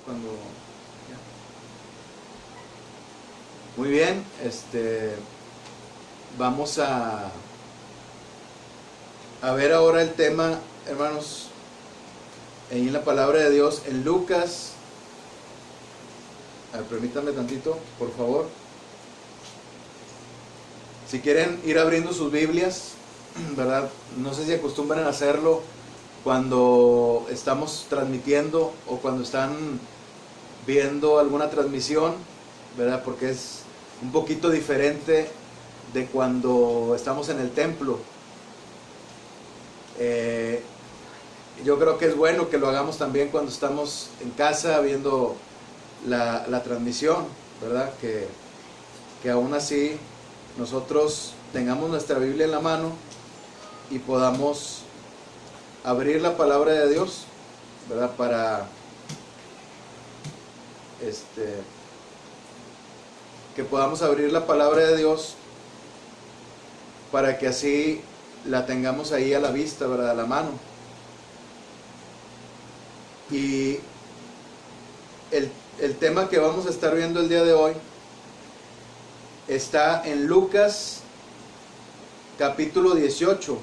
cuando... Muy bien, vamos a ver ahora el tema, hermanos, en la palabra de Dios, en Lucas. Permítanme tantito, por favor. Si quieren ir abriendo sus Biblias, ¿verdad? No sé si acostumbran a hacerlo cuando estamos transmitiendo o cuando están viendo alguna transmisión, ¿verdad? Porque es un poquito diferente de cuando estamos en el templo. Yo creo que es bueno que lo hagamos también cuando estamos en casa viendo la transmisión, ¿verdad? Que aún así nosotros tengamos nuestra Biblia en la mano y podamos abrir la palabra de Dios, ¿verdad? Para que podamos abrir la palabra de Dios para que así la tengamos ahí a la vista, ¿verdad? A la mano. Y el tema que vamos a estar viendo el día de hoy está en Lucas capítulo 18.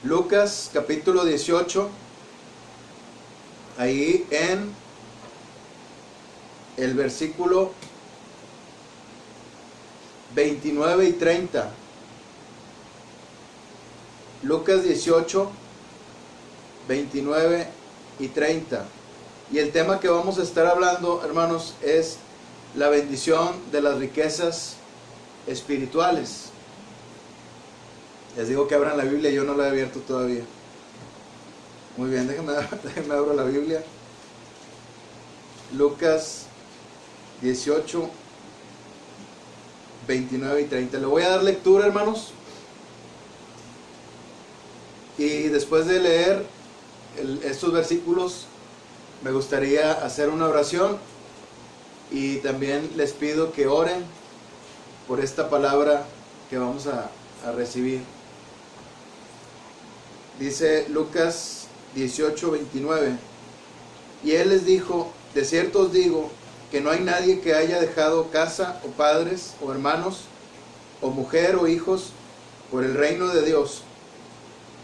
Lucas capítulo 18, ahí en el versículo 29 y 30. Lucas 18, 29 y 30. Y el tema que vamos a estar hablando, hermanos, es la bendición de las riquezas espirituales. Les digo que abran la Biblia, yo no la he abierto todavía. Muy bien, déjenme abro la Biblia. Lucas 18, 29 y 30. Le voy a dar lectura, hermanos. Y después de leer estos versículos, me gustaría hacer una oración. Y también les pido que oren por esta palabra que vamos a recibir. Dice Lucas 18, 29. Y él les dijo: de cierto os digo que no hay nadie que haya dejado casa o padres o hermanos o mujer o hijos por el reino de Dios,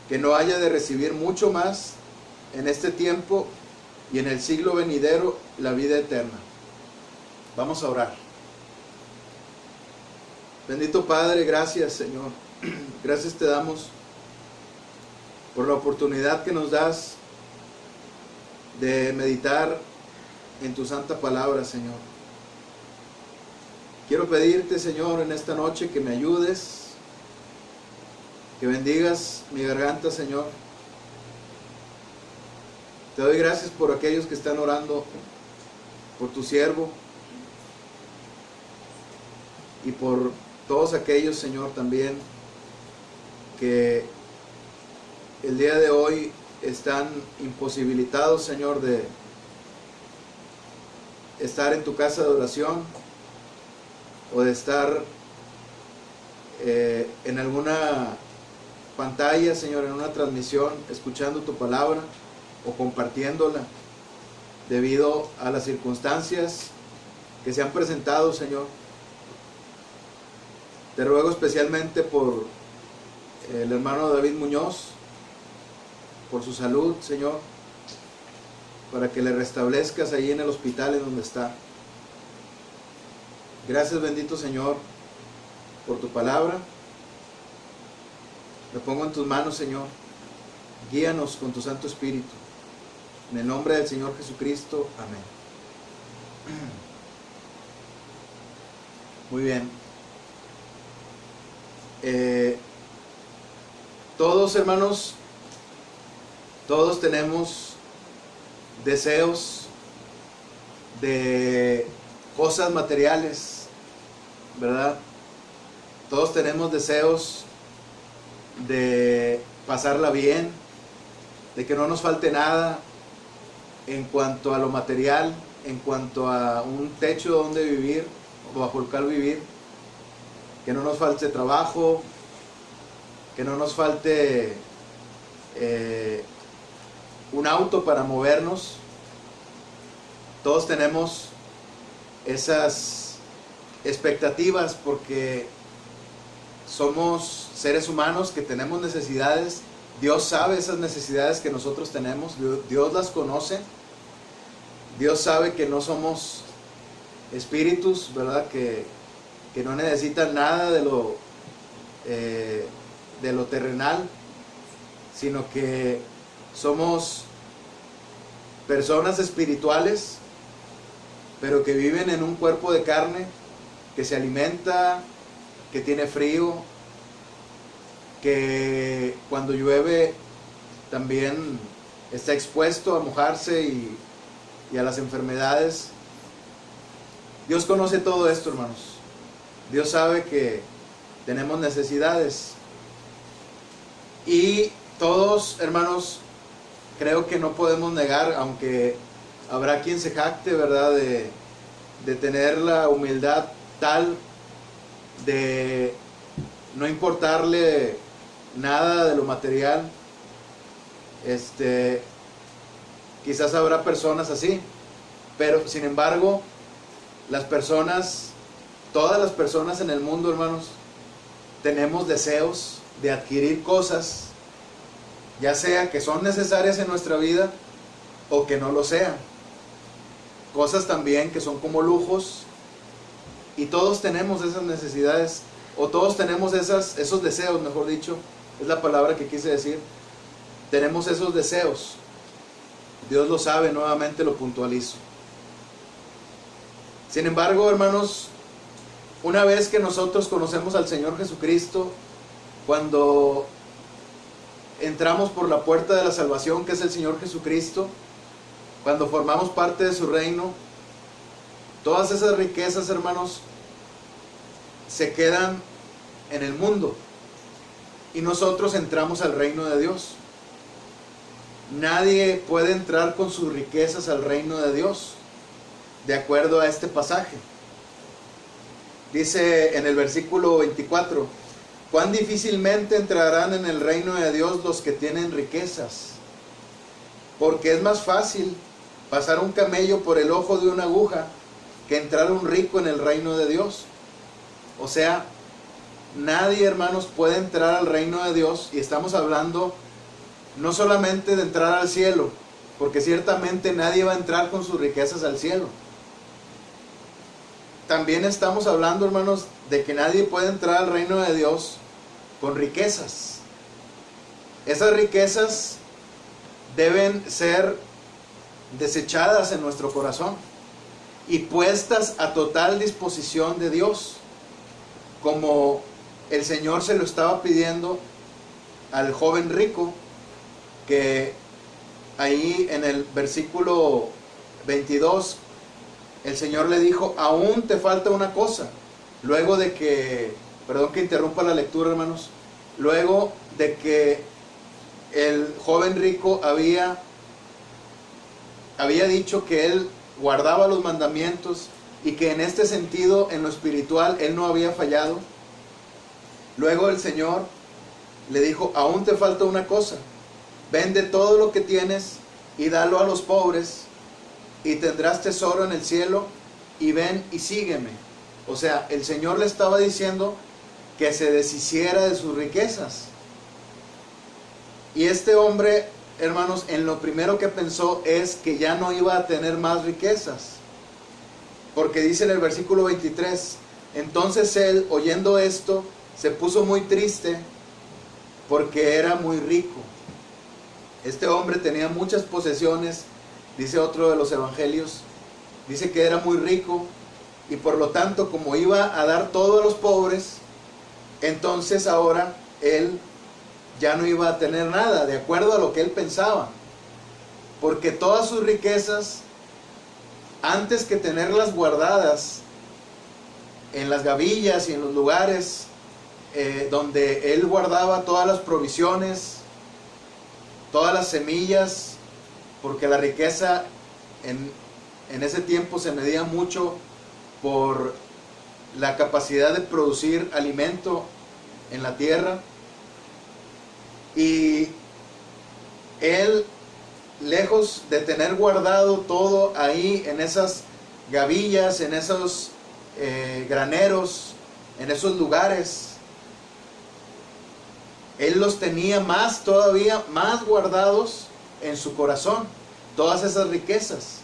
que no haya de recibir mucho más en este tiempo y en el siglo venidero la vida eterna. Vamos a orar. Bendito Padre, gracias, Señor. Gracias te damos por la oportunidad que nos das de meditar en tu santa palabra, Señor. Quiero pedirte, Señor, en esta noche que me ayudes, que bendigas mi garganta, Señor. Te doy gracias por aquellos que están orando por tu siervo y por todos aquellos, Señor, también que el día de hoy están imposibilitados, Señor, de estar en tu casa de oración o de estar en alguna pantalla, Señor, en una transmisión, escuchando tu palabra o compartiéndola debido a las circunstancias que se han presentado, Señor. Te ruego especialmente por el hermano David Muñoz, por su salud, Señor, para que le restablezcas ahí en el hospital en donde está. Gracias, bendito Señor, por tu palabra. Me pongo en tus manos, Señor. Guíanos con tu Santo Espíritu. En el nombre del Señor Jesucristo. Amén. Muy bien. Todos, hermanos, todos tenemos deseos de cosas materiales, ¿verdad? Todos tenemos deseos de pasarla bien, de que no nos falte nada en cuanto a lo material, en cuanto a un techo donde vivir o bajo el cual vivir, que no nos falte trabajo, que no nos falte un auto para movernos, Todos tenemos esas expectativas porque somos seres humanos que tenemos necesidades. Dios sabe esas necesidades que nosotros tenemos, Dios las conoce. Dios sabe que no somos espíritus, ¿verdad? Que no necesitan nada de lo terrenal, sino que somos personas espirituales, pero que viven en un cuerpo de carne, que se alimenta, que tiene frío, que cuando llueve también está expuesto a mojarse y a las enfermedades. Dios conoce todo esto, hermanos. Dios sabe que tenemos necesidades. Y todos, hermanos, creo que no podemos negar, aunque habrá quien se jacte, ¿verdad?, de tener la humildad tal de no importarle nada de lo material. Quizás habrá personas así, pero sin embargo, todas las personas en el mundo, hermanos, tenemos deseos de adquirir cosas, ya sea que son necesarias en nuestra vida o que no lo sean. Cosas también que son como lujos, y todos tenemos esas necesidades, o todos tenemos esos deseos, mejor dicho, es la palabra que quise decir. Tenemos esos deseos. Dios lo sabe, nuevamente lo puntualizo. Sin embargo, hermanos, una vez que nosotros conocemos al Señor Jesucristo, cuando entramos por la puerta de la salvación, que es el Señor Jesucristo, cuando formamos parte de su reino, todas esas riquezas, hermanos, se quedan en el mundo y nosotros entramos al reino de Dios. Nadie puede entrar con sus riquezas al reino de Dios, de acuerdo a este pasaje. Dice en el versículo 24: cuán difícilmente entrarán en el reino de Dios los que tienen riquezas, porque es más fácil pasar un camello por el ojo de una aguja que entrar un rico en el reino de Dios. O sea, nadie, hermanos, puede entrar al reino de Dios, y estamos hablando no solamente de entrar al cielo, porque ciertamente nadie va a entrar con sus riquezas al cielo. También estamos hablando, hermanos, de que nadie puede entrar al reino de Dios con riquezas. Esas riquezas deben ser desechadas en nuestro corazón y puestas a total disposición de Dios, como el Señor se lo estaba pidiendo al joven rico, que ahí en el versículo 22 el Señor le dijo: aún te falta una cosa. Luego de que, perdón que interrumpa la lectura, hermanos, luego de que el joven rico había dicho que él guardaba los mandamientos y que en este sentido, en lo espiritual, él no había fallado, luego el Señor le dijo: aún te falta una cosa. Vende todo lo que tienes y dalo a los pobres, y tendrás tesoro en el cielo, y ven y sígueme. O sea, el Señor le estaba diciendo que se deshiciera de sus riquezas. Y este hombre, hermanos, en lo primero que pensó es que ya no iba a tener más riquezas, porque dice en el versículo 23: entonces él, oyendo esto, se puso muy triste porque era muy rico. Este hombre tenía muchas posesiones, dice otro de los evangelios, dice que era muy rico, y por lo tanto, como iba a dar todo a los pobres, entonces ahora él ya no iba a tener nada, de acuerdo a lo que él pensaba, porque todas sus riquezas, antes que tenerlas guardadas en las gavillas y en los lugares donde él guardaba todas las provisiones, todas las semillas, porque la riqueza en ese tiempo se medía mucho por la capacidad de producir alimento en la tierra. Y él lejos de tener guardado todo ahí en esas gavillas, en esos graneros, en esos lugares, él los tenía más todavía, más guardados en su corazón, todas esas riquezas.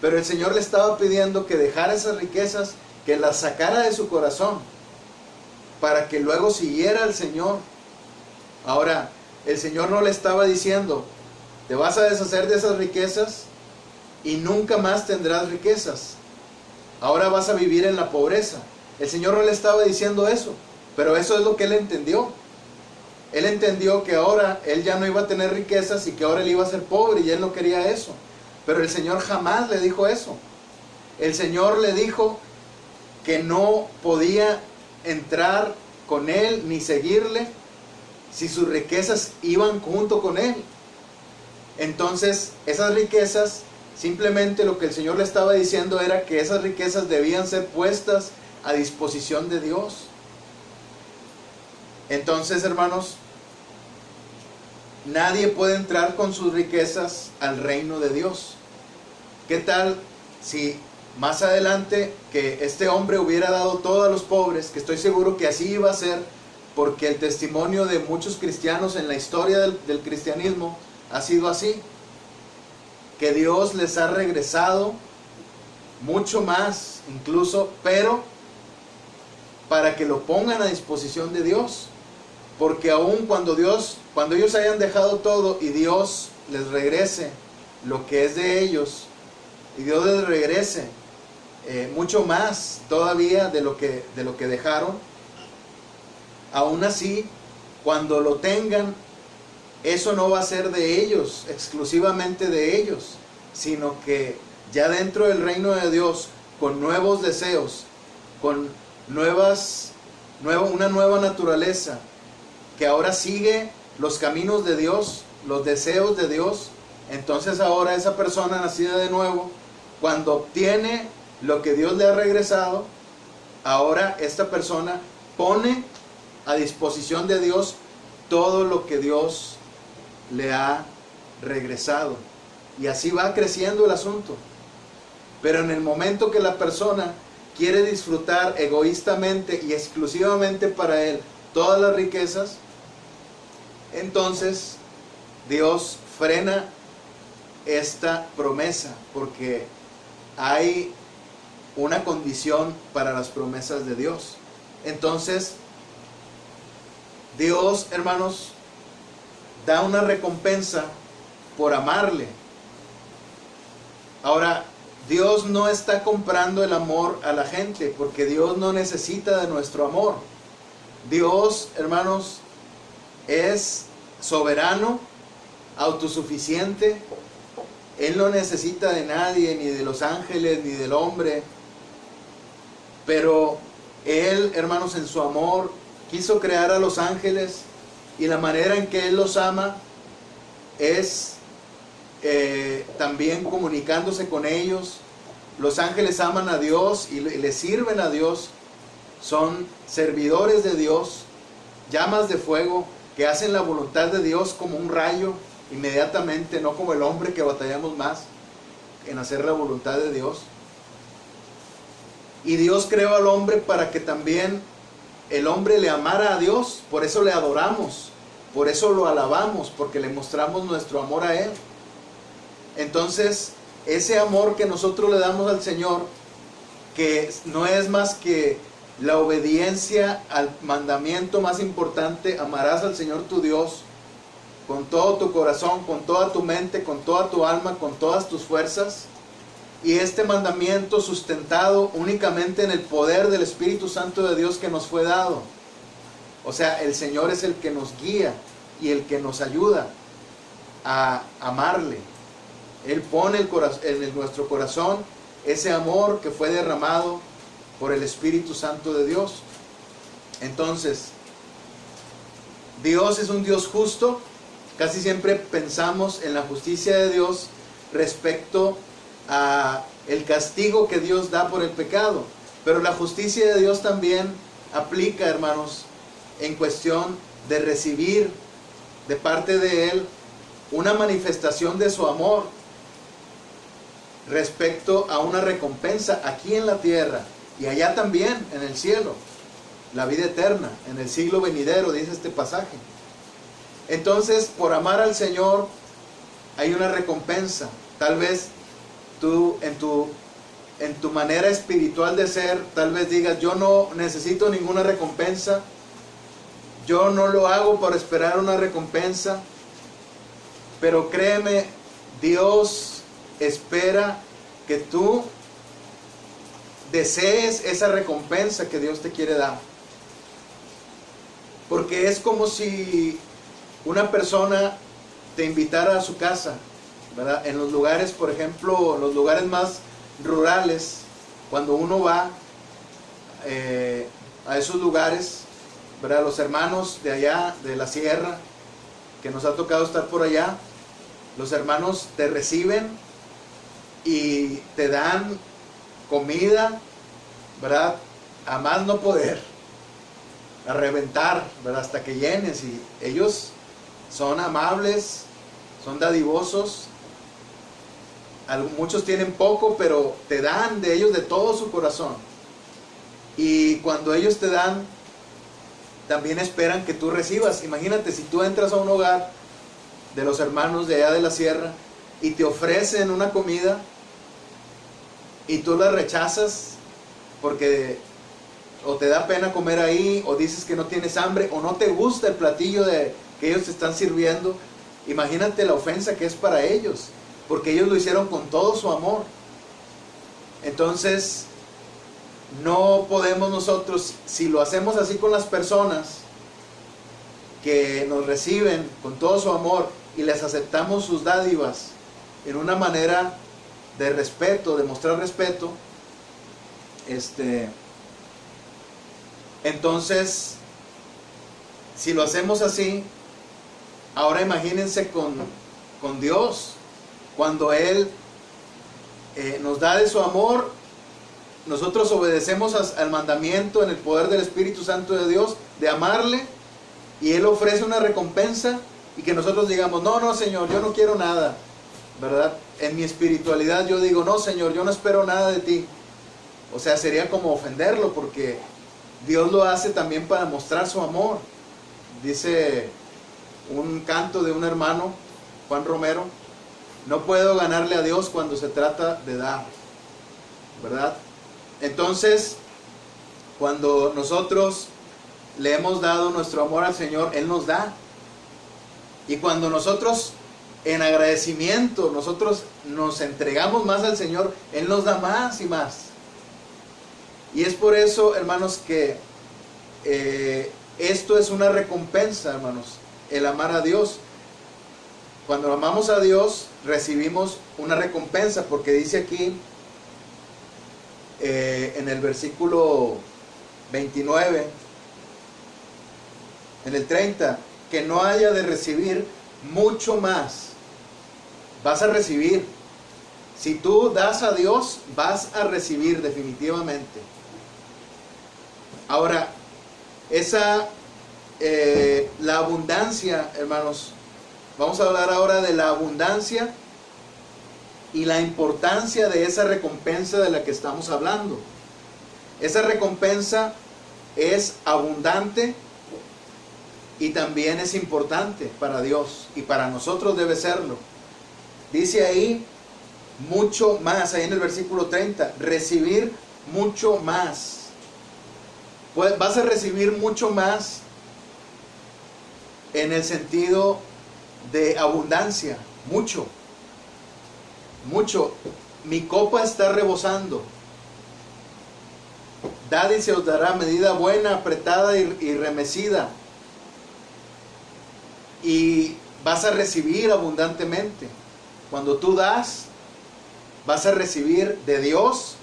Pero el Señor le estaba pidiendo que dejara esas riquezas, que las sacara de su corazón, para que luego siguiera al Señor. Ahora, el Señor no le estaba diciendo, te vas a deshacer de esas riquezas y nunca más tendrás riquezas. Ahora vas a vivir en la pobreza. El Señor no le estaba diciendo eso, pero eso es lo que él entendió. Él entendió que ahora él ya no iba a tener riquezas y que ahora él iba a ser pobre, y él no quería eso. Pero el Señor jamás le dijo eso. El Señor le dijo que no podía entrar con él ni seguirle si sus riquezas iban junto con él. Entonces, esas riquezas, simplemente lo que el Señor le estaba diciendo era que esas riquezas debían ser puestas a disposición de Dios. Entonces, hermanos, nadie puede entrar con sus riquezas al reino de Dios. ¿Qué tal si más adelante que este hombre hubiera dado todo a los pobres? Que estoy seguro que así iba a ser, porque el testimonio de muchos cristianos en la historia del cristianismo ha sido así, que Dios les ha regresado mucho más incluso, pero para que lo pongan a disposición de Dios. Porque aun cuando ellos hayan dejado todo y Dios les regrese lo que es de ellos, y Dios les regrese mucho más todavía de lo que dejaron, aún así, cuando lo tengan, eso no va a ser de ellos, exclusivamente de ellos, sino que ya dentro del reino de Dios, con nuevos deseos, con una nueva naturaleza, que ahora sigue los caminos de Dios, los deseos de Dios, entonces ahora esa persona nacida de nuevo, cuando obtiene lo que Dios le ha regresado, ahora esta persona pone a disposición de Dios todo lo que Dios le ha regresado. Y así va creciendo el asunto. Pero en el momento que la persona quiere disfrutar egoístamente y exclusivamente para él todas las riquezas, entonces Dios frena esta promesa, porque hay una condición para las promesas de Dios. Entonces Dios, hermanos, da una recompensa por amarle. Ahora, Dios no está comprando el amor a la gente, porque Dios no necesita de nuestro amor. Dios, hermanos, es soberano, autosuficiente. Él no necesita de nadie, ni de los ángeles, ni del hombre. Pero Él, hermanos, en su amor, quiso crear a los ángeles, y la manera en que Él los ama es también comunicándose con ellos. Los ángeles aman a Dios y le sirven a Dios. Son servidores de Dios, llamas de fuego que hacen la voluntad de Dios como un rayo inmediatamente, no como el hombre que batallamos más en hacer la voluntad de Dios. Y Dios creó al hombre para que también el hombre le amara a Dios. Por eso le adoramos, por eso lo alabamos, porque le mostramos nuestro amor a Él. Entonces, ese amor que nosotros le damos al Señor, que no es más que la obediencia al mandamiento más importante: amarás al Señor tu Dios con todo tu corazón, con toda tu mente, con toda tu alma, con todas tus fuerzas. Y este mandamiento sustentado únicamente en el poder del Espíritu Santo de Dios que nos fue dado. O sea, el Señor es el que nos guía y el que nos ayuda a amarle. Él pone en nuestro corazón ese amor que fue derramado por el Espíritu Santo de Dios. Entonces, Dios es un Dios justo. Casi siempre pensamos en la justicia de Dios respecto a el castigo que Dios da por el pecado. Pero la justicia de Dios también aplica, hermanos, en cuestión de recibir de parte de Él una manifestación de su amor respecto a una recompensa aquí en la tierra y allá también en el cielo, la vida eterna, en el siglo venidero, dice este pasaje. Entonces, por amar al Señor hay una recompensa. Tal vez tú en tu manera espiritual de ser, tal vez digas, yo no necesito ninguna recompensa, yo no lo hago por esperar una recompensa, pero créeme, Dios espera que tú desees esa recompensa que Dios te quiere dar. Porque es como si una persona te invitara a su casa, ¿verdad? En los lugares, por ejemplo, los lugares más rurales, cuando uno va a esos lugares, ¿verdad? Los hermanos de allá, de la sierra, que nos ha tocado estar por allá, los hermanos te reciben y te dan comida, ¿verdad? A más no poder, a reventar, ¿verdad? Hasta que llenes. Y ellos son amables, son dadivosos. Muchos tienen poco, pero te dan de ellos de todo su corazón. Y cuando ellos te dan, también esperan que tú recibas. Imagínate, si tú entras a un hogar de los hermanos de allá de la sierra y te ofrecen una comida y tú la rechazas porque o te da pena comer ahí, o dices que no tienes hambre, o no te gusta el platillo que ellos te están sirviendo, imagínate la ofensa que es para ellos, porque ellos lo hicieron con todo su amor. Entonces, no podemos nosotros, si lo hacemos así con las personas que nos reciben con todo su amor y les aceptamos sus dádivas en una manera de respeto, de mostrar respeto, entonces, si lo hacemos así, ahora imagínense con Dios, cuando Él nos da de su amor, nosotros obedecemos al mandamiento en el poder del Espíritu Santo de Dios, de amarle, y Él ofrece una recompensa, y que nosotros digamos, no, Señor, yo no quiero nada, ¿verdad? En mi espiritualidad yo digo, no, Señor, yo no espero nada de ti. O sea, sería como ofenderlo, porque Dios lo hace también para mostrar su amor. Dice un canto de un hermano, Juan Romero, no puedo ganarle a Dios cuando se trata de dar, ¿verdad? Entonces, cuando nosotros le hemos dado nuestro amor al Señor, Él nos da. Y cuando nosotros, en agradecimiento, nosotros nos entregamos más al Señor, Él nos da más y más. Y es por eso, hermanos, que esto es una recompensa, hermanos, el amar a Dios. Cuando amamos a Dios, recibimos una recompensa, porque dice aquí, en el versículo 29, en el 30, que no haya de recibir mucho más. Vas a recibir. Si tú das a Dios, vas a recibir definitivamente. Ahora, la abundancia, hermanos, vamos a hablar ahora de la abundancia y la importancia de esa recompensa de la que estamos hablando. Esa recompensa es abundante y también es importante para Dios, y para nosotros debe serlo. Dice ahí, mucho más, ahí en el versículo 30, recibir mucho más. Pues vas a recibir mucho más en el sentido de abundancia, mucho. Mi copa está rebosando. Dad y se os dará medida buena, apretada y remecida. Y vas a recibir abundantemente. Cuando tú das, vas a recibir de Dios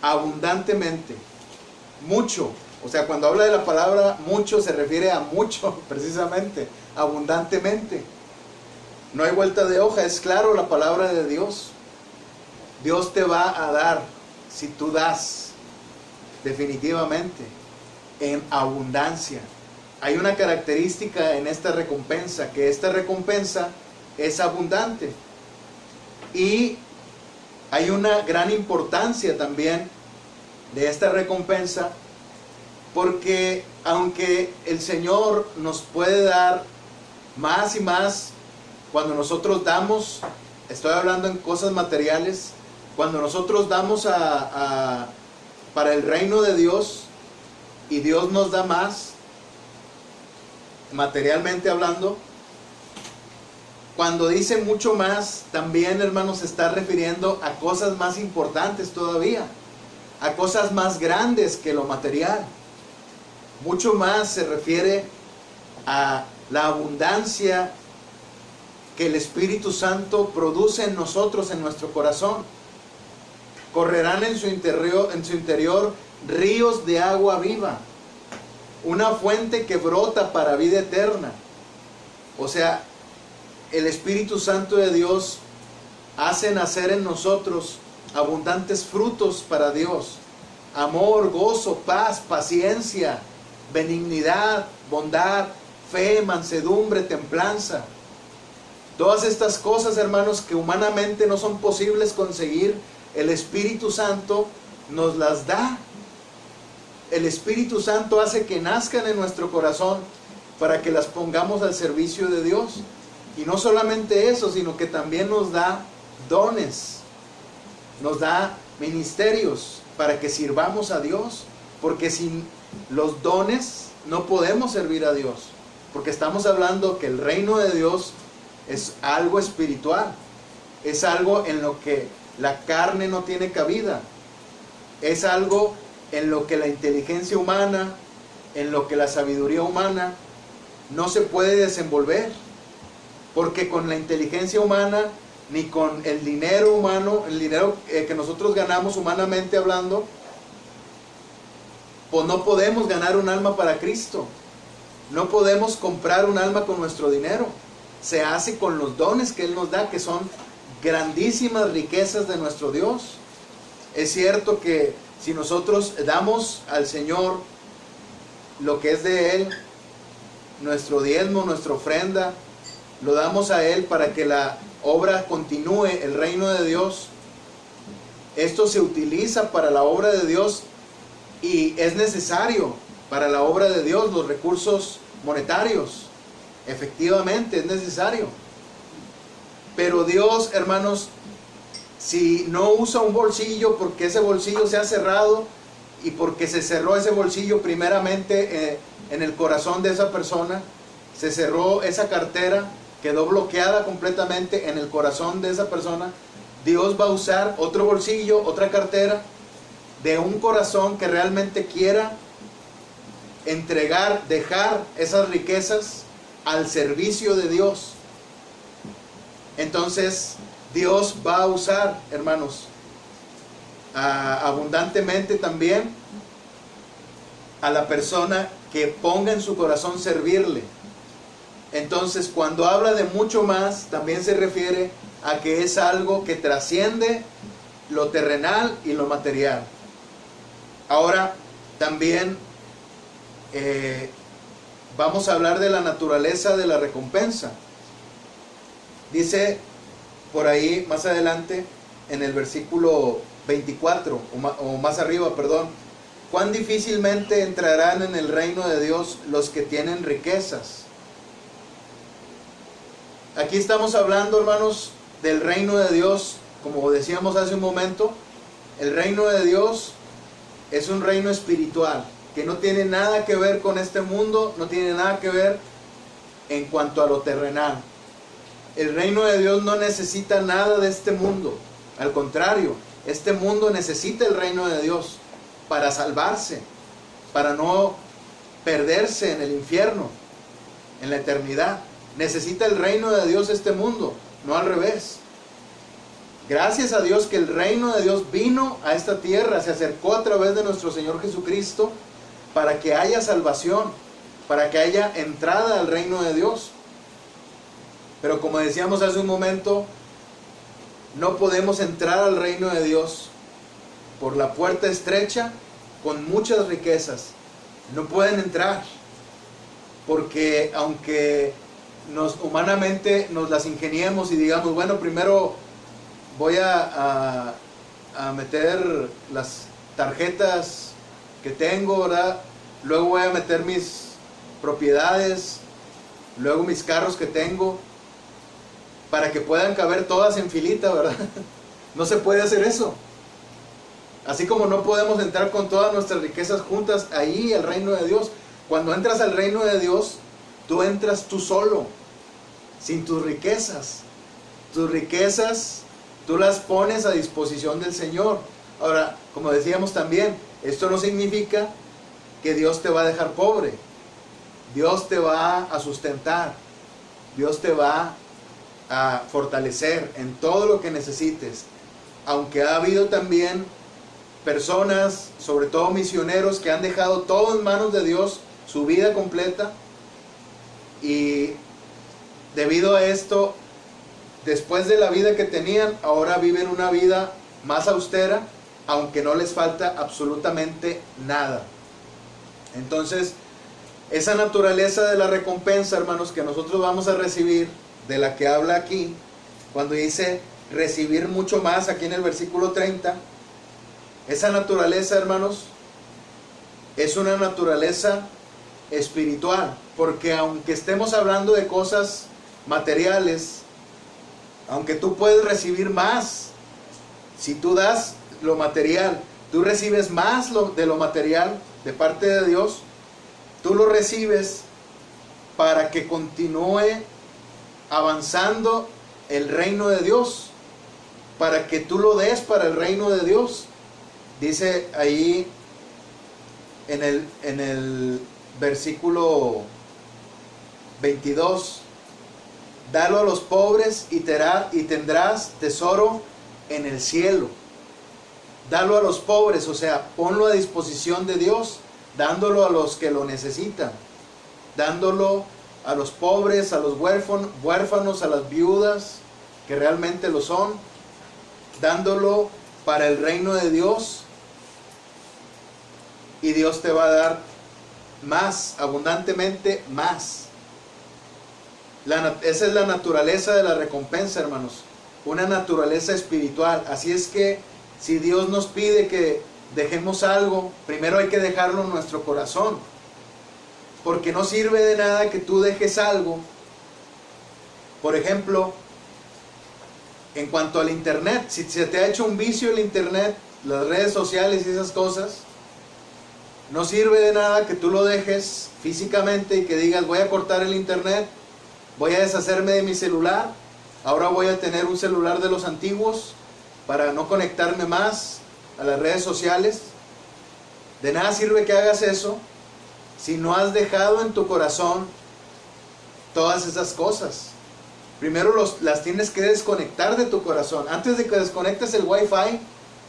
abundantemente. Mucho. O sea, cuando habla de la palabra mucho, se refiere a mucho, precisamente, abundantemente. No hay vuelta de hoja, es claro la palabra de Dios. Dios te va a dar, si tú das, definitivamente, en abundancia. Hay una característica en esta recompensa, que esta recompensa es abundante. Y hay una gran importancia también de esta recompensa, porque aunque el Señor nos puede dar más y más cuando nosotros damos, estoy hablando en cosas materiales, cuando nosotros damos para el reino de Dios y Dios nos da más, materialmente hablando, cuando dice mucho más, también, hermanos, se está refiriendo a cosas más importantes todavía, a cosas más grandes que lo material. Mucho más se refiere a la abundancia que el Espíritu Santo produce en nosotros, en nuestro corazón. Correrán en su interior ríos de agua viva, una fuente que brota para vida eterna. O sea, el Espíritu Santo de Dios hace nacer en nosotros abundantes frutos para Dios: amor, gozo, paz, paciencia, benignidad, bondad, fe, mansedumbre, templanza. Todas estas cosas, hermanos, que humanamente no son posibles conseguir, el Espíritu Santo nos las da. El Espíritu Santo hace que nazcan en nuestro corazón para que las pongamos al servicio de Dios. Y no solamente eso, sino que también nos da dones, nos da ministerios para que sirvamos a Dios, porque sin los dones no podemos servir a Dios, porque estamos hablando que el reino de Dios es algo espiritual, es algo en lo que la carne no tiene cabida, es algo en lo que la inteligencia humana, en lo que la sabiduría humana no se puede desenvolver, porque con la inteligencia humana ni con el dinero humano, el dinero que nosotros ganamos humanamente hablando, pues no podemos ganar un alma para Cristo. No podemos comprar un alma con nuestro dinero. Se hace con los dones que Él nos da, que son grandísimas riquezas de nuestro Dios. Es cierto que si nosotros damos al Señor lo que es de Él, nuestro diezmo, nuestra ofrenda, lo damos a Él para que la obra continúe, el reino de Dios. Esto se utiliza para la obra de Dios y es necesario para la obra de Dios los recursos monetarios. Efectivamente, es necesario. Pero Dios, hermanos, si no usa un bolsillo porque ese bolsillo se ha cerrado y porque se cerró ese bolsillo primeramente en el corazón de esa persona, se cerró esa cartera, quedó bloqueada completamente en el corazón de esa persona, Dios va a usar otro bolsillo, otra cartera, de un corazón que realmente quiera entregar, dejar esas riquezas al servicio de Dios. Entonces Dios va a usar, hermanos, abundantemente también a la persona que ponga en su corazón servirle. Entonces, cuando habla de mucho más, también se refiere a que es algo que trasciende lo terrenal y lo material. Ahora, también vamos a hablar de la naturaleza de la recompensa. Dice por ahí más adelante, en el versículo 24, o más arriba, perdón: cuán difícilmente entrarán en el reino de Dios los que tienen riquezas. Aquí estamos hablando, hermanos, del reino de Dios. Como decíamos hace un momento, el reino de Dios es un reino espiritual que no tiene nada que ver con este mundo, no tiene nada que ver en cuanto a lo terrenal. El reino de Dios no necesita nada de este mundo. Al contrario, este mundo necesita el reino de Dios para salvarse, para no perderse en el infierno, en la eternidad. Necesita el reino de Dios este mundo, no al revés. Gracias a Dios que el reino de Dios vino a esta tierra, se acercó a través de nuestro Señor Jesucristo para que haya salvación, para que haya entrada al reino de Dios. Pero como decíamos hace un momento, no podemos entrar al reino de Dios por la puerta estrecha con muchas riquezas. No pueden entrar, porque aunque humanamente nos las ingeniemos y digamos, bueno, primero voy a meter las tarjetas que tengo, ¿verdad? Luego voy a meter mis propiedades, luego mis carros que tengo, para que puedan caber todas en filita, ¿verdad? No se puede hacer eso. Así como no podemos entrar con todas nuestras riquezas juntas ahí al reino de Dios. Cuando entras al reino de Dios, tú entras tú solo, sin tus riquezas. Tus riquezas tú las pones a disposición del Señor. Ahora, como decíamos también, esto no significa que Dios te va a dejar pobre. Dios te va a sustentar. Dios te va a fortalecer en todo lo que necesites. Aunque ha habido también personas, sobre todo misioneros, que han dejado todo en manos de Dios, su vida completa, y debido a esto, después de la vida que tenían, ahora viven una vida más austera, aunque no les falta absolutamente nada. Entonces, esa naturaleza de la recompensa, hermanos, que nosotros vamos a recibir, de la que habla aquí, cuando dice recibir mucho más, aquí en el versículo 30, esa naturaleza, hermanos, es una naturaleza espiritual, porque aunque estemos hablando de cosas materiales, aunque tú puedes recibir más, si tú das lo material, tú recibes más de lo material de parte de Dios, tú lo recibes para que continúe avanzando el reino de Dios, para que tú lo des para el reino de Dios. Dice ahí en el versículo 22, dalo a los pobres y tendrás tesoro en el cielo. Dalo a los pobres, o sea, ponlo a disposición de Dios, dándolo a los que lo necesitan, dándolo a los pobres, a los huérfanos, a las viudas, que realmente lo son, dándolo para el reino de Dios, y Dios te va a dar más, abundantemente más. Esa es la naturaleza de la recompensa, hermanos, una naturaleza espiritual. Así es que si Dios nos pide que dejemos algo, primero hay que dejarlo en nuestro corazón, porque no sirve de nada que tú dejes algo. Por ejemplo, en cuanto al internet, si se te ha hecho un vicio el internet, las redes sociales y esas cosas, no sirve de nada que tú lo dejes físicamente y que digas, voy a cortar el internet, voy a deshacerme de mi celular, ahora voy a tener un celular de los antiguos para no conectarme más a las redes sociales. De nada sirve que hagas eso si no has dejado en tu corazón todas esas cosas. Primero las tienes que desconectar de tu corazón. Antes de que desconectes el wifi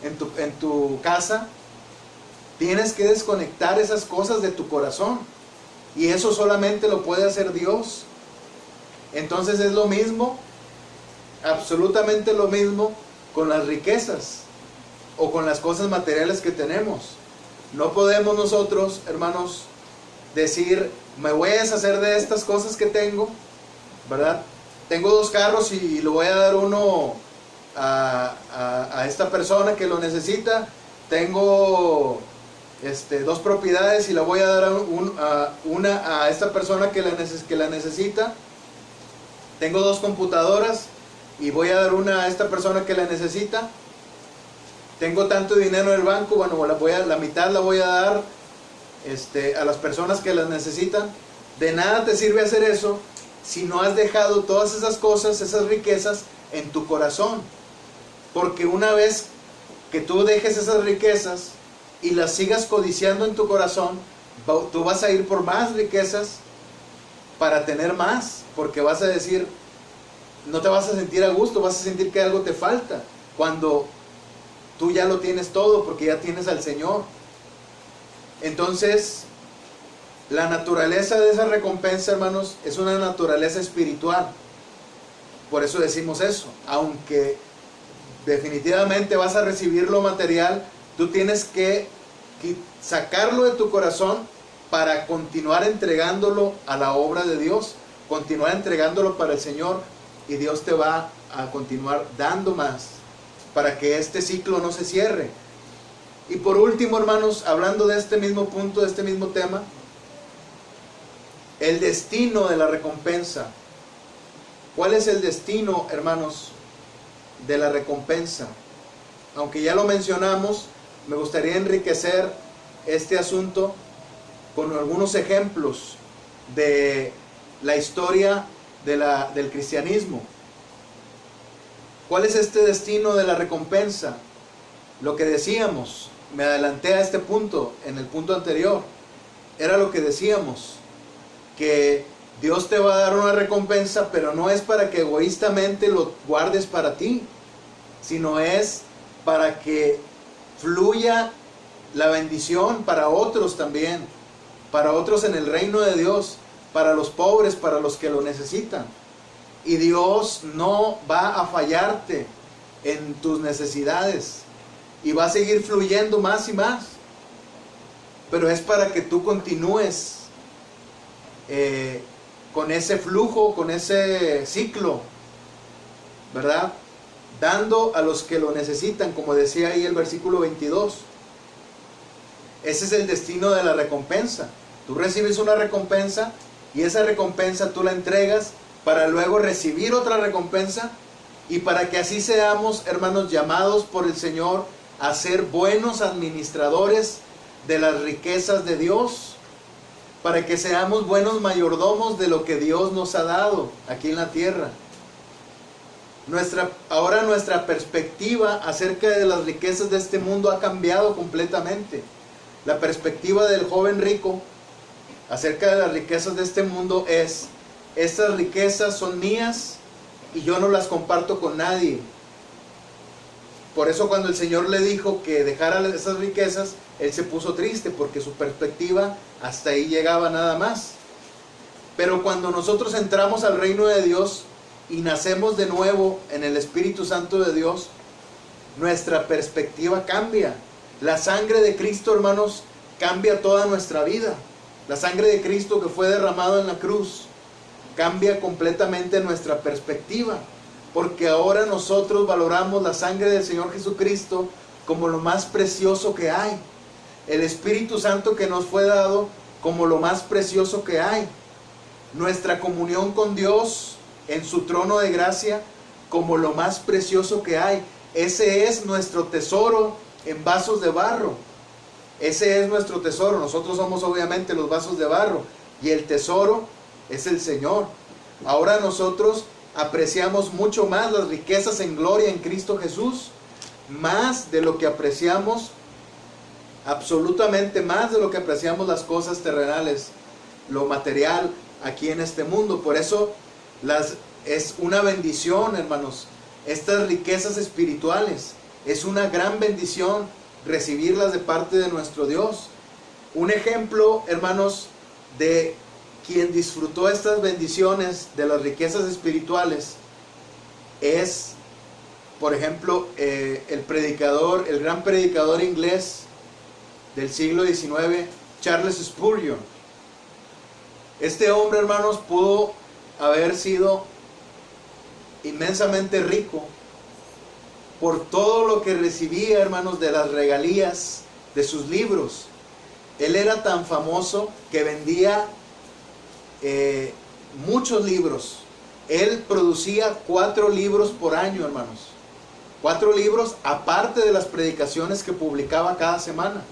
en tu casa, tienes que desconectar esas cosas de tu corazón. Y eso solamente lo puede hacer Dios. Entonces es lo mismo, absolutamente lo mismo, con las riquezas o con las cosas materiales que tenemos. No podemos nosotros, hermanos, decir, me voy a deshacer de estas cosas que tengo, ¿verdad? Tengo 2 carros y le voy a dar uno a esta persona que lo necesita. Tengo 2 propiedades y la voy a dar una a esta persona que la necesita. Tengo 2 computadoras y voy a dar una a esta persona que la necesita. Tengo tanto dinero en el banco, bueno, la mitad la voy a dar a las personas que las necesitan. De nada te sirve hacer eso si no has dejado todas esas cosas, esas riquezas en tu corazón. Porque una vez que tú dejes esas riquezas y las sigas codiciando en tu corazón, tú vas a ir por más riquezas para tener más, porque vas a decir, no te vas a sentir a gusto, vas a sentir que algo te falta, cuando tú ya lo tienes todo, porque ya tienes al Señor. Entonces, la naturaleza de esa recompensa, hermanos, es una naturaleza espiritual. Por eso decimos eso. Aunque definitivamente vas a recibir lo material, tú tienes que sacarlo de tu corazón para continuar entregándolo a la obra de Dios, continuar entregándolo para el Señor y Dios te va a continuar dando más para que este ciclo no se cierre. Y por último, hermanos, hablando de este mismo punto, de este mismo tema, el destino de la recompensa. ¿Cuál es el destino, hermanos, de la recompensa? Aunque ya lo mencionamos, me gustaría enriquecer este asunto con algunos ejemplos de la historia del cristianismo. ¿Cuál es este destino de la recompensa? Lo que decíamos, me adelanté a este punto, en el punto anterior, era lo que decíamos, que Dios te va a dar una recompensa, pero no es para que egoístamente lo guardes para ti, sino es para que fluya la bendición para otros también, para otros en el reino de Dios, para los pobres, para los que lo necesitan. Y Dios no va a fallarte en tus necesidades y va a seguir fluyendo más y más, pero es para que tú continúes con ese flujo, con ese ciclo, ¿verdad? Dando a los que lo necesitan, como decía ahí el versículo 22. Ese es el destino de la recompensa. Tú recibes una recompensa y esa recompensa tú la entregas para luego recibir otra recompensa, y para que así seamos, hermanos, llamados por el Señor a ser buenos administradores de las riquezas de Dios, para que seamos buenos mayordomos de lo que Dios nos ha dado aquí en la tierra. Ahora nuestra perspectiva acerca de las riquezas de este mundo ha cambiado completamente. La perspectiva del joven rico acerca de las riquezas de este mundo es: estas riquezas son mías y yo no las comparto con nadie. Por eso cuando el Señor le dijo que dejara esas riquezas, él se puso triste, porque su perspectiva hasta ahí llegaba nada más. Pero cuando nosotros entramos al reino de Dios y nacemos de nuevo en el Espíritu Santo de Dios, nuestra perspectiva cambia. La sangre de Cristo, hermanos, cambia toda nuestra vida. La sangre de Cristo que fue derramado en la cruz cambia completamente nuestra perspectiva, porque ahora nosotros valoramos la sangre del Señor Jesucristo como lo más precioso que hay, el Espíritu Santo que nos fue dado como lo más precioso que hay, nuestra comunión con Dios en su trono de gracia como lo más precioso que hay. Ese es nuestro tesoro en vasos de barro. Ese es nuestro tesoro. Nosotros somos obviamente los vasos de barro, y el tesoro es el Señor. Ahora nosotros apreciamos mucho más las riquezas en gloria en Cristo Jesús, más de lo que apreciamos, absolutamente más de lo que apreciamos las cosas terrenales, lo material aquí en este mundo. Por eso es una bendición, hermanos, estas riquezas espirituales. Es una gran bendición recibirlas de parte de nuestro Dios. Un ejemplo, hermanos, de quien disfrutó estas bendiciones de las riquezas espirituales es, por ejemplo, el gran predicador inglés del siglo XIX, Charles Spurgeon. Este hombre, hermanos, pudo haber sido inmensamente rico por todo lo que recibía, hermanos, de las regalías de sus libros. Él era tan famoso que vendía muchos libros. Él producía 4 libros por año, hermanos. 4 libros aparte de las predicaciones que publicaba cada semana.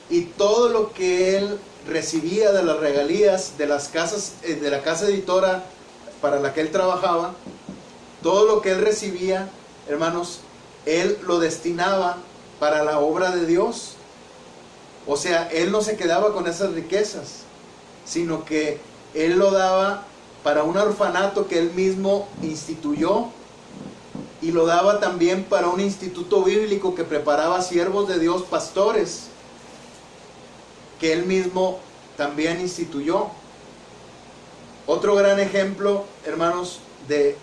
Y todo lo que él recibía de las regalías de las casas, de la casa editora para la que él trabajaba, todo lo que él recibía, hermanos, él lo destinaba para la obra de Dios. O sea, él no se quedaba con esas riquezas, sino que él lo daba para un orfanato que él mismo instituyó, y lo daba también para un instituto bíblico que preparaba siervos de Dios, pastores, que él mismo también instituyó. Otro gran ejemplo, hermanos, de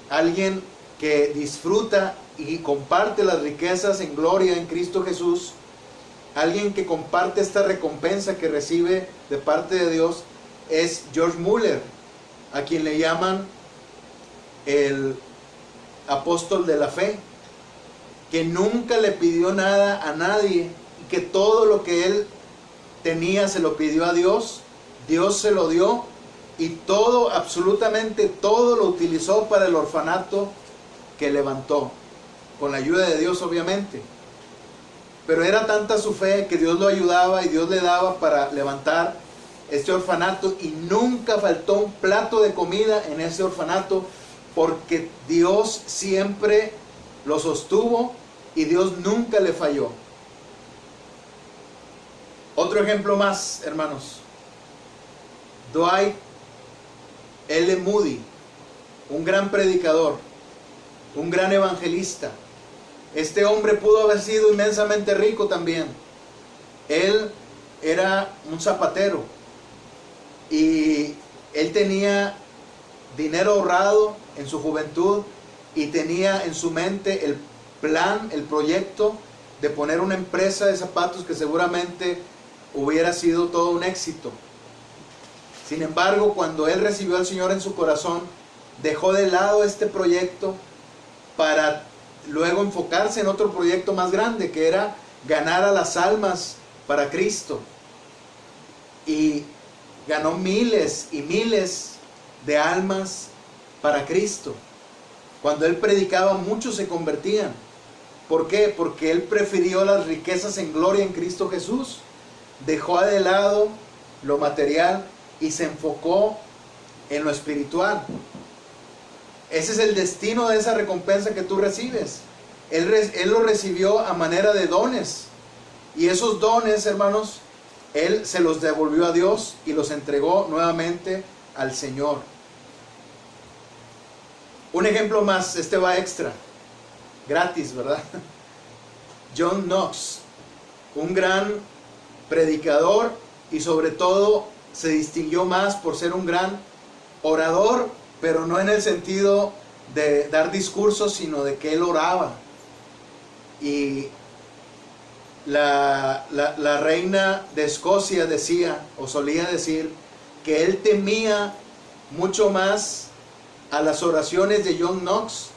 alguien que disfruta y comparte las riquezas en gloria en Cristo Jesús, alguien que comparte esta recompensa que recibe de parte de Dios, es George Mueller. a quien le llaman el apóstol de la fe, que nunca le pidió nada a nadie, y que todo lo que él tenía se lo pidió a Dios, Dios se lo dio, y todo, absolutamente todo lo utilizó para el orfanato que levantó, con la ayuda de Dios obviamente. Pero era tanta su fe que Dios lo ayudaba y Dios le daba para levantar este orfanato, y nunca faltó un plato de comida en ese orfanato, porque Dios siempre lo sostuvo y Dios nunca le falló. Otro ejemplo más, hermanos. Dwight L. Moody, un gran predicador, un gran evangelista. Este hombre pudo haber sido inmensamente rico también. Él era un zapatero y él tenía dinero ahorrado en su juventud y tenía en su mente el plan, el proyecto de poner una empresa de zapatos que seguramente hubiera sido todo un éxito. Sin embargo, cuando él recibió al Señor en su corazón, dejó de lado este proyecto para luego enfocarse en otro proyecto más grande, que era ganar a las almas para Cristo. Y ganó miles y miles de almas para Cristo. Cuando él predicaba, muchos se convertían. ¿Por qué? Porque él prefirió las riquezas en gloria en Cristo Jesús. Dejó de lado lo material y se enfocó en lo espiritual. Ese es el destino de esa recompensa que tú recibes. Él lo recibió a manera de dones. Y esos dones, hermanos, él se los devolvió a Dios y los entregó nuevamente al Señor. Un ejemplo más, este va extra, gratis, ¿verdad? John Knox, un gran predicador, y sobre todo se distinguió más por ser un gran orador, pero no en el sentido de dar discursos, sino de que él oraba. Y la reina de Escocia decía, o solía decir, que él temía mucho más a las oraciones de John Knox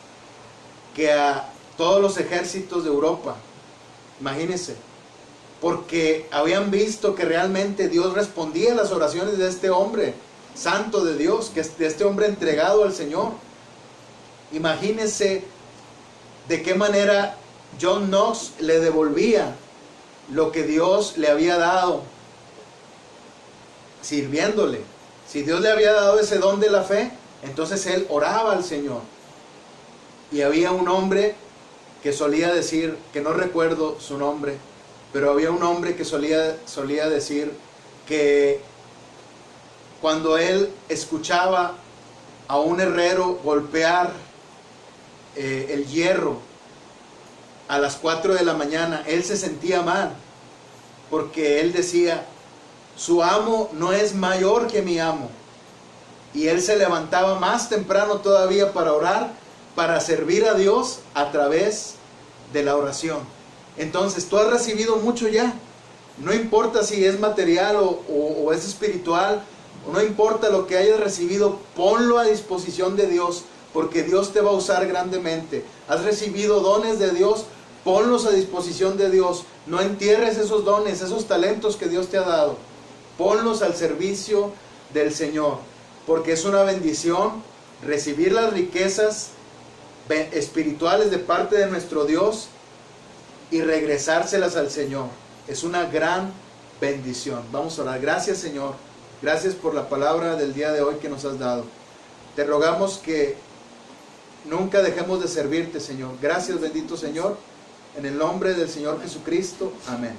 que a todos los ejércitos de Europa. Imagínense, porque habían visto que realmente Dios respondía a las oraciones de este hombre santo de Dios, que de este hombre entregado al Señor. Imagínense de qué manera John Knox le devolvía lo que Dios le había dado sirviéndole. Si Dios le había dado ese don de la fe, entonces él oraba al Señor. Y había un hombre que solía decir, que no recuerdo su nombre, pero había un hombre que solía decir que cuando él escuchaba a un herrero golpear el hierro a las 4 de la mañana, él se sentía mal, porque él decía, su amo no es mayor que mi amo. Y él se levantaba más temprano todavía para orar, para servir a Dios a través de la oración. Entonces, tú has recibido mucho ya. No importa si es material o es espiritual, no importa lo que hayas recibido, ponlo a disposición de Dios, porque Dios te va a usar grandemente. Has recibido dones de Dios, ponlos a disposición de Dios. No entierres esos dones, esos talentos que Dios te ha dado. Ponlos al servicio del Señor, porque es una bendición recibir las riquezas espirituales de parte de nuestro Dios y regresárselas al Señor. Es una gran bendición. Vamos a orar. Gracias, Señor. Gracias por la palabra del día de hoy que nos has dado. Te rogamos que nunca dejemos de servirte, Señor. Gracias, bendito Señor. En el nombre del Señor Jesucristo. Amén.